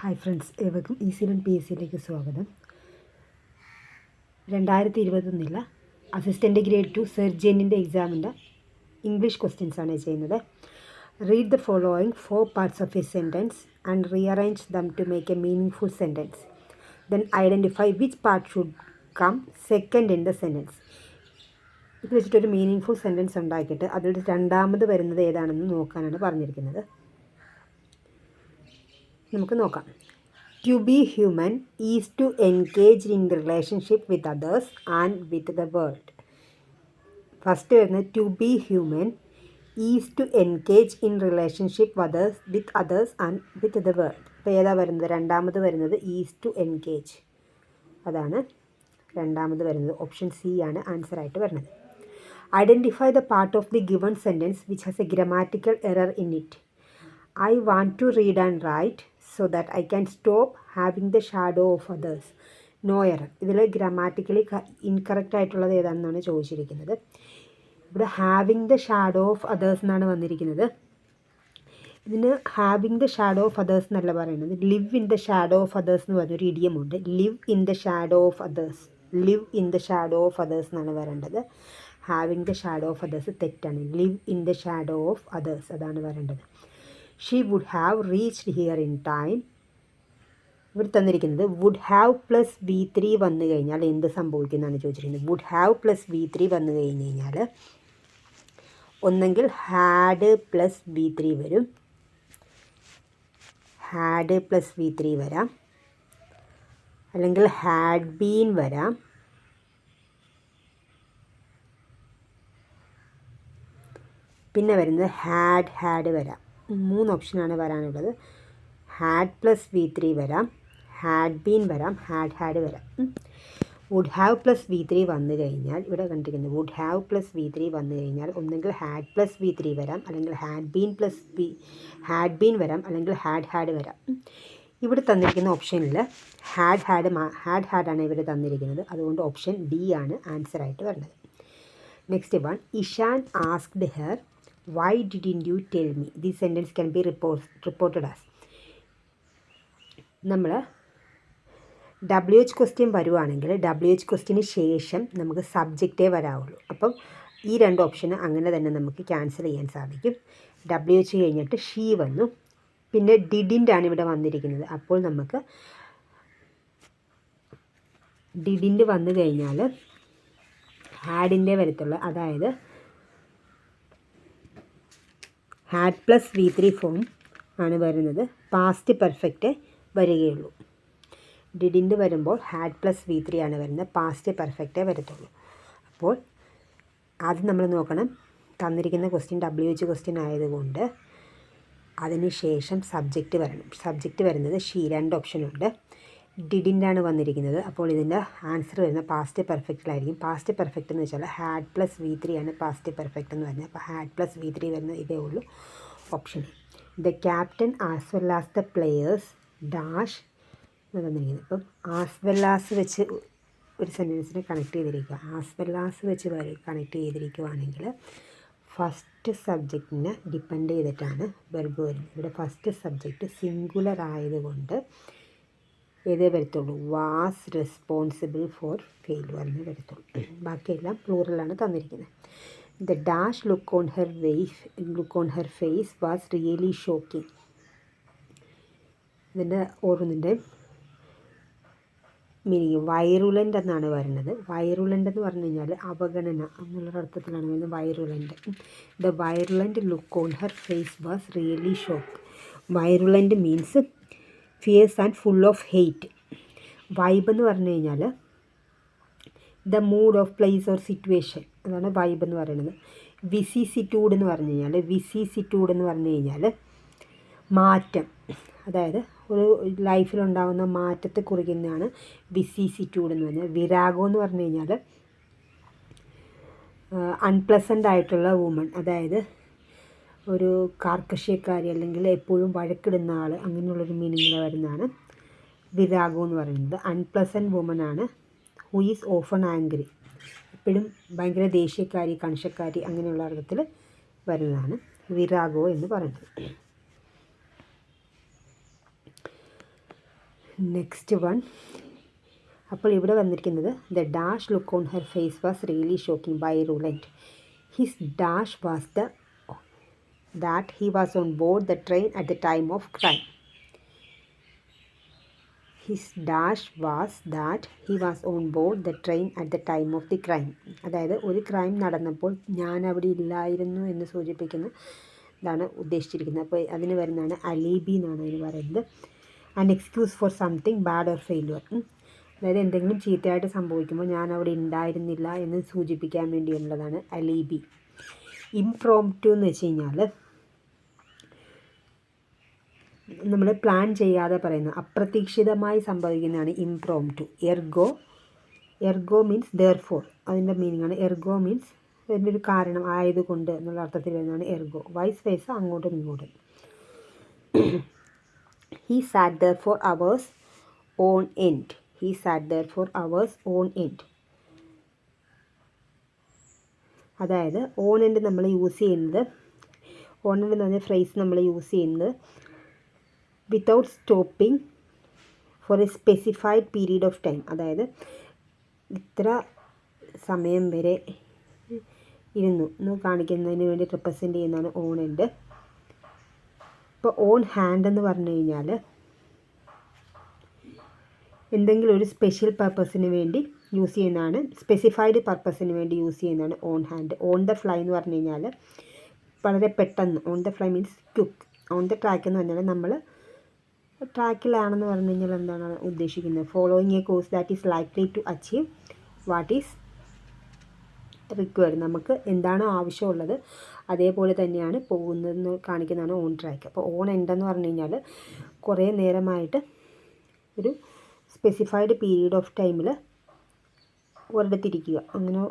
Hi friends, ഏവർക്കും easy learn P S സിയിലേക്ക് സ്വാഗതം. 2021 അസിസ്റ്റൻ്റ് ഗ്രേഡ് 2 സർജനിൻ്റെ എക്സാമിൻ്റെ ഇംഗ്ലീഷ് ക്വസ്റ്റ്യൻസാണ് ചെയ്യുന്നത്. Read the following 4 parts of a sentence and rearrange them to make a meaningful sentence. Then identify which part should come second in the sentence. ഇത് വെച്ചിട്ടൊരു meaning full sentence ഉണ്ടാക്കിയിട്ട് അതിൽ രണ്ടാമത് വരുന്നത് ഏതാണെന്ന് നോക്കാനാണ് പറഞ്ഞിരിക്കുന്നത്. നമുക്ക് നോക്കാം. To be human is to engage in relationship with others and with the world. First വരുന്നത് to be human is to engage in relationship with others and with the world. അപ്പോൾ ഏതാ വരുന്നത്? രണ്ടാമത് വരുന്നത് ഈസ് ടു എൻഗേജ്. അതാണ് രണ്ടാമത് വരുന്നത്. Option C ആണ് ആൻസറായിട്ട് വരുന്നത്. Identify the part of the given sentence which has A grammatical error in it. I want to read and write so that I can stop having the shadow of others. No error. ഇതിൽ grammatically incorrect ആയിട്ടുള്ളത് ഏതാണെന്നാണ് ചോദിച്ചിരിക്കുന്നത്. ഇവിടെ having the shadow of others എന്നാണ് വന്നിരിക്കുന്നത്. ഇതിന് having the shadow of others എന്നല്ല പറയുന്നത്. Live in the shadow of others എന്ന് പറഞ്ഞൊരു ഇഡിയമുണ്ട്. Live in the shadow of others. Live in the shadow of others എന്നാണ് വരേണ്ടത്. Having the shadow of others തെറ്റാണ്. Live in the shadow of others അതാണ് വരേണ്ടത്. She would have reached here in time. ഇവിടെ തന്നിരിക്കുന്നത് വുഡ് ഹാവ് പ്ലസ് V3 വന്നു കഴിഞ്ഞാൽ എന്ത് സംഭവിക്കുന്നതാണ് ചോദിച്ചിരിക്കുന്നത്. വുഡ് ഹാവ് പ്ലസ് V3 വന്നു കഴിഞ്ഞ് കഴിഞ്ഞാൽ ഒന്നെങ്കിൽ ഹാഡ് പ്ലസ് V3 വരും, ഹാഡ് പ്ലസ് V3 വരാം, അല്ലെങ്കിൽ ഹാഡ് ബീൻ വരാം, പിന്നെ വരുന്നത് ഹാഡ് വരാം. 3 ഓപ്ഷനാണ് വരാനുള്ളത്. ഹാഡ് പ്ലസ് V3 വരാം, ഹാഡ് ബീൻ വരാം, ഹാഡ് വരാം. വുഡ് ഹാവ് പ്ലസ് V3 വന്നു കഴിഞ്ഞാൽ ഇവിടെ കണ്ടിരിക്കുന്നത് വുഡ് ഹാവ് പ്ലസ് V3 വന്നു കഴിഞ്ഞാൽ ഒന്നെങ്കിൽ ഹാഡ് പ്ലസ് V3 വരാം, അല്ലെങ്കിൽ ഹാഡ് ബീൻ വരാം, അല്ലെങ്കിൽ ഹാഡ് വരാം. ഇവിടെ തന്നിരിക്കുന്ന ഓപ്ഷനിൽ ഹാഡാണ് ഇവിടെ തന്നിരിക്കുന്നത്. അതുകൊണ്ട് ഓപ്ഷൻ ഡി ആണ് ആൻസറായിട്ട് വരുന്നത്. Next one, Ishan asked her why didn't you tell me. This sentence can be reported as. നമ്മൾ WH ക്വസ്റ്റ്യൻ വരുവാണെങ്കിൽ WH ക്വസ്റ്റ്യന് ശേഷം നമുക്ക് സബ്ജക്റ്റേ വരാവുള്ളൂ. അപ്പം ഈ 2 ഓപ്ഷന് അങ്ങനെ തന്നെ നമുക്ക് ക്യാൻസൽ ചെയ്യാൻ സാധിക്കും. WH കഴിഞ്ഞിട്ട് ഷീ വന്നു, പിന്നെ ഡിഡിൻ്റ് ആണ് ഇവിടെ വന്നിരിക്കുന്നത്. അപ്പോൾ നമുക്ക് ഡിഡിൻ്റ് വന്നു കഴിഞ്ഞാൽ ഹാഡിൻ്റെ വരത്തുള്ള, അതായത് ഹാഡ് പ്ലസ് V3 ഫോം ആണ് വരുന്നത്. പാസ്റ്റ് പെർഫെക്റ്റ് വരികയുള്ളൂ. ഡിഡിൻ്റ് വരുമ്പോൾ ഹാഡ് പ്ലസ് V3 ആണ് വരുന്നത്. പാസ്റ്റ് പെർഫെക്റ്റേ വരത്തുള്ളൂ. അപ്പോൾ ആദ്യം നമ്മൾ നോക്കണം, തന്നിരിക്കുന്ന ക്വസ്റ്റ്യൻ WH ക്വസ്റ്റ്യൻ ആയതുകൊണ്ട് അതിന് ശേഷം സബ്ജക്റ്റ് വരണം. സബ്ജക്റ്റ് വരുന്നത് ഷീ. 2 ഓപ്ഷനുണ്ട്. ഡിഡിൻ്റാണ് വന്നിരിക്കുന്നത്. അപ്പോൾ ഇതിൻ്റെ ആൻസർ വരുന്നത് പാസ്റ്റ് പെർഫെക്റ്റിലായിരിക്കും. പാസ്റ്റ് പെർഫെക്റ്റ് എന്ന് വെച്ചാൽ ഹാഡ് പ്ലസ് V3 ആണ് പാസ്റ്റ് പെർഫെക്റ്റ് എന്ന് പറഞ്ഞാൽ. അപ്പോൾ ഹാഡ് പ്ലസ് V3 വരുന്ന ഇതേ ഉള്ളൂ option. The captain as well as the players dash എന്ന് തന്നിരിക്കുന്നത്. ഇപ്പം ആസ് വെൽ ആസ് വെച്ച് ഒരു സെൻറ്റൻസിനെ കണക്ട് ചെയ്തിരിക്കുക. ആസ് വെൽ ആസ് വെച്ച് കണക്ട് ചെയ്തിരിക്കുകയാണെങ്കിൽ ഫസ്റ്റ് സബ്ജക്റ്റിനെ ഡിപ്പെൻഡ് ചെയ്തിട്ടാണ് വെർബ് വരുന്നത്. ഇവിടെ ഫസ്റ്റ് സബ്ജക്റ്റ് സിംഗുലർ ആയതുകൊണ്ട് ഏതേ വരത്തുള്ളൂ, വാസ് റെസ്പോൺസിബിൾ ഫോർ ഫെയിലുവർ എന്ന് വരത്തുള്ളൂ. ബാക്കിയെല്ലാം പ്ലൂറലാണ് തന്നിരിക്കുന്നത്. The dash look on her face was really shocking. ഇതിൻ്റെ ഓരോന്നിൻ്റെ മീനിങ് വൈറുലൻ്റ് എന്നാണ് വരുന്നത്. വൈറുലൻ്റ് എന്ന് പറഞ്ഞു കഴിഞ്ഞാൽ അവഗണന എന്നുള്ളൊരർത്ഥത്തിലാണ് വരുന്നത് virulent. The virulent look on her face was really shock. Virulent means fierce and full of hate. Vibe എന്ന് പറഞ്ഞു കഴിഞ്ഞാൽ the mood of place or situation, അതാണ് വൈബ് എന്ന് പറയുന്നത്. വിസിസിറ്റ്യൂഡ് എന്ന് പറഞ്ഞു കഴിഞ്ഞാൽ മാറ്റം, അതായത് ഒരു ലൈഫിലുണ്ടാകുന്ന മാറ്റത്തെ കുറിക്കുന്നതാണ് വിസിസിറ്റ്യൂഡ് എന്ന് പറഞ്ഞാൽ. വിരാഗം എന്ന് പറഞ്ഞു കഴിഞ്ഞാൽ അൺപ്ലസൻ്റ് ആയിട്ടുള്ള വുമൺ, അതായത് ഒരു കാർക്കശ്യക്കാരി അല്ലെങ്കിൽ എപ്പോഴും വഴക്കിടുന്ന ആൾ, അങ്ങനെയുള്ളൊരു മീനിങ്ങിൽ വരുന്നതാണ് വിരാഗം എന്ന് പറയുന്നത്. അൺപ്ലസൻറ്റ് വുമൺ ആണ് ഹു ഈസ് ഓഫൺ ആംഗ്രി, എപ്പോഴും ഭയങ്കര ദേഷ്യക്കാരി, കണിശക്കാരി, അങ്ങനെയുള്ള അർത്ഥത്തിൽ വരുന്നതാണ് വിരാഗോ എന്ന് പറയുന്നത്. Next one. അപ്പോൾ ഇവിടെ വന്നിരിക്കുന്നത് the dash look on her face was really shocking by virulent. His dash was that he was on board the train at the time of crime. His dash was that he was on board the train at the time of the crime. അതായത് ഒരു crime നടന്നപ്പോൾ ഞാൻ അവിടെ ഇല്ലായിരുന്നു എന്ന് സൂചിപ്പിക്കുന്ന ഇതാണ് ഉദ്ദേശിച്ചിരിക്കുന്നത്. അപ്പോൾ അതിന് വരുന്നതാണ് അലീബി എന്നാണ് അതിന് പറയുന്നത്. An excuse for something bad or failure. അതായത് എന്തെങ്കിലും ചീത്തയായിട്ട് സംഭവിക്കുമ്പോൾ ഞാൻ അവിടെ ഉണ്ടായിരുന്നില്ല എന്ന് സൂചിപ്പിക്കാൻ വേണ്ടിയുള്ളതാണ് അലീബി. ഇംപ്രോംപ്റ്റു എന്ന് വെച്ച് കഴിഞ്ഞാൽ നമ്മൾ പ്ലാൻ ചെയ്യാതെ പറയുന്ന അപ്രതീക്ഷിതമായി സംഭവിക്കുന്നതാണ് ഇംപ്രോംപ്റ്റു. എർഗോ മീൻസ് ദെയർഫോർ, അതിൻ്റെ മീനിങ്ങാണ്. എർഗോ മീൻസ് അതിൻ്റെ ഒരു കാരണം ആയതുകൊണ്ട് എന്നുള്ള അർത്ഥത്തിൽ വരുന്നതാണ് എർഗോ. വൈസ് വേഴ്സ അങ്ങോട്ടും ഇങ്ങോട്ടും. He sat there for hours on end. He sat there for hours on end. അതായത് ഓൺ എൻഡ് നമ്മൾ യൂസ് ചെയ്യുന്നത്, ഓൺ എൻഡ് എന്ന് പറഞ്ഞ ഫ്രേസ് നമ്മൾ യൂസ് ചെയ്യുന്നത് without stopping for a specified period of time. അതായത് ഇത്ര സമയം വരെ ഇരുന്നു എന്ന് കാണിക്കുന്നതിന് വേണ്ടി റെപ്രസെൻ്റ് ചെയ്യുന്നതാണ് ഓൺ എൻഡ്. ഇപ്പോൾ ഓൺ ഹാൻഡ് എന്ന് പറഞ്ഞു കഴിഞ്ഞാൽ എന്തെങ്കിലും ഒരു സ്പെഷ്യൽ പർപ്പസിന് വേണ്ടി യൂസ് ചെയ്യുന്നതാണ്, സ്പെസിഫൈഡ് പർപ്പസിന് വേണ്ടി യൂസ് ചെയ്യുന്നതാണ് on hand. On the fly എന്ന് പറഞ്ഞു കഴിഞ്ഞാൽ വളരെ പെട്ടെന്ന്, on the fly means quick. On the track എന്ന് പറഞ്ഞാൽ നമ്മൾ ട്രാക്കിലാണെന്ന് പറഞ്ഞു കഴിഞ്ഞാൽ എന്താണ് ഉദ്ദേശിക്കുന്നത്? Following a course that is likely to achieve what is required. നമുക്ക് എന്താണോ ആവശ്യമുള്ളത് അതേപോലെ തന്നെയാണ് പോകുന്നതെന്ന് കാണിക്കുന്നതാണ് ഓൺ ട്രാക്ക്. അപ്പോൾ ഓൺ എൻഡ് എന്ന് പറഞ്ഞു കഴിഞ്ഞാൽ കുറേ നേരമായിട്ട് ഒരു സ്പെസിഫൈഡ് പീരീഡ് ഓഫ് ടൈമിൽ ഒരിടത്തിരിക്കുക, അങ്ങനെ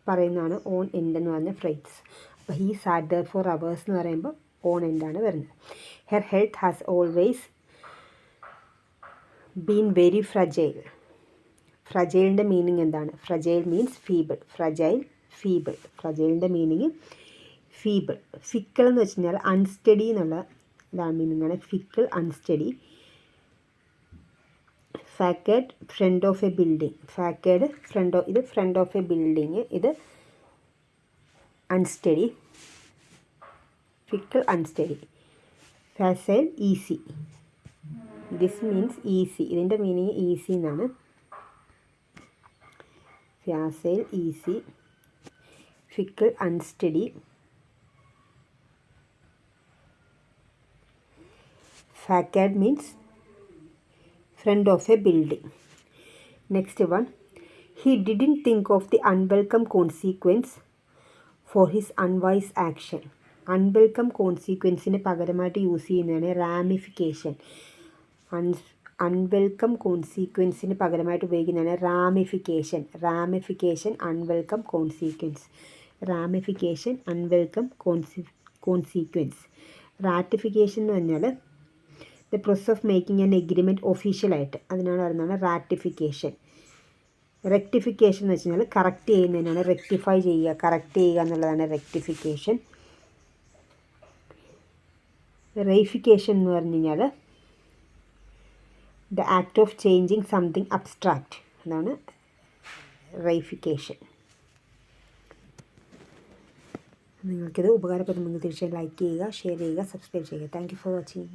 പറയുന്നതാണ് ഓൺ എൻഡ് എന്ന് പറഞ്ഞ ഫ്രേസ്. അപ്പോൾ he sat there for hours എന്ന് പറയുമ്പോൾ ഓൺ എൻഡാണ് വരുന്നത്. Her health has always been very fragile. ഫ്രജൈലിൻ്റെ മീനിങ് എന്താണ്? Fragile means feeble. ഫീബിൾ. ഫ്രജൈലിൻ്റെ മീനിങ് ഫീബിൾ. ഫിക്കിൾ എന്ന് വെച്ച് കഴിഞ്ഞാൽ അൺസ്റ്റഡി എന്നുള്ള ഇതാണ് മീനിങ്ങാണ്. Fickle, unsteady. Facade, front of a building. Facade ഇത് ഫ്രണ്ട് ഓഫ് എ ബിൽഡിങ്, ഇത് unsteady. Fickle, unsteady. Facile, easy. This means easy. ഇതിൻ്റെ മീനിങ് ഈസി എന്നാണ്. Facile, easy. Fickle, unsteady. ഫാക്കേഡ് means front of a building. Next one. He didn't think of the unwelcome consequence for his unwise action. Unwelcome consequenceന് പകരമായിട്ട് use ചെയ്യുന്നതാണ് ramification. Unwelcome കോൺസിക്വൻസിന് പകരമായിട്ട് ഉപയോഗിക്കുന്നതാണ് ramification. Unwelcome consequence. Ramification, unwelcome consequence. Ratification എന്ന് പറഞ്ഞാൽ the process of making an agreement ഒഫീഷ്യലായിട്ട്, അതിനാണ് പറയുന്നതാണ് റാറ്റിഫിക്കേഷൻ. റെക്ടിഫിക്കേഷൻ എന്ന് വെച്ച് കഴിഞ്ഞാൽ കറക്റ്റ് ചെയ്യുന്നതിനാണ് റെക്ടിഫൈ ചെയ്യുക, കറക്റ്റ് ചെയ്യുക എന്നുള്ളതാണ് റെക്ടിഫിക്കേഷൻ. റെയിഫിക്കേഷൻ എന്ന് പറഞ്ഞു കഴിഞ്ഞാൽ the act of changing something abstract, അതാണ് റെയിഫിക്കേഷൻ. നിങ്ങൾക്കിത് ഉപകാരപ്പെടുമെങ്കിൽ തീർച്ചയായും ലൈക്ക് ചെയ്യുക, ഷെയർ ചെയ്യുക, സബ്സ്ക്രൈബ് ചെയ്യുക. Thank you for watching.